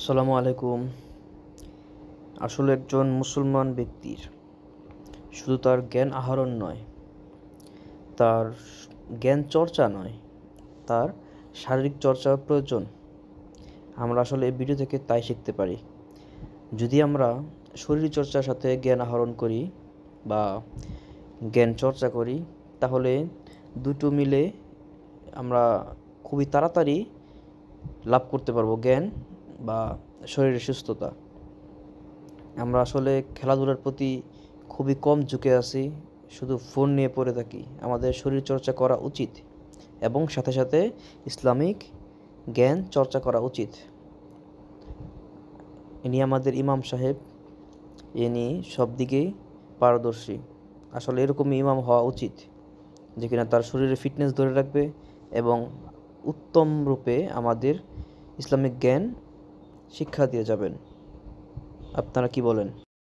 আসসালামু আলাইকুম। আসলে একজন মুসলমান ব্যক্তির শুধু তার জ্ঞান আহরণ নয়, তার জ্ঞান চর্চা নয়, তার শারীরিক চর্চা প্রয়োজন। আমরা আসলে এই ভিডিও থেকে তাই শিখতে পারি। যদি আমরা শরীর চর্চার সাথে জ্ঞান আহরণ করি বা জ্ঞান চর্চা করি, তাহলে দুটো মিলে আমরা খুবই তাড়াতাড়ি লাভ করতে পারবো জ্ঞান বা শরীরের সুস্থতা। আমরা আসলে খেলাধুলার প্রতি খুবই কম ঝুঁকে আছি, শুধু ফোন নিয়ে পড়ে থাকি। আমাদের শরীরচর্চা করা উচিত এবং সাথে সাথে ইসলামিক জ্ঞান চর্চা করা উচিত। ইনি আমাদের ইমাম সাহেব, ইনি সব দিকেই পারদর্শী। আসলে এরকমই ইমাম হওয়া উচিত, যে কিনা তার শরীরের ফিটনেস ধরে রাখবে এবং উত্তম রূপে আমাদের ইসলামিক জ্ঞান শিক্ষা দিয়ে যাবেন। আপনারা কি বলেন?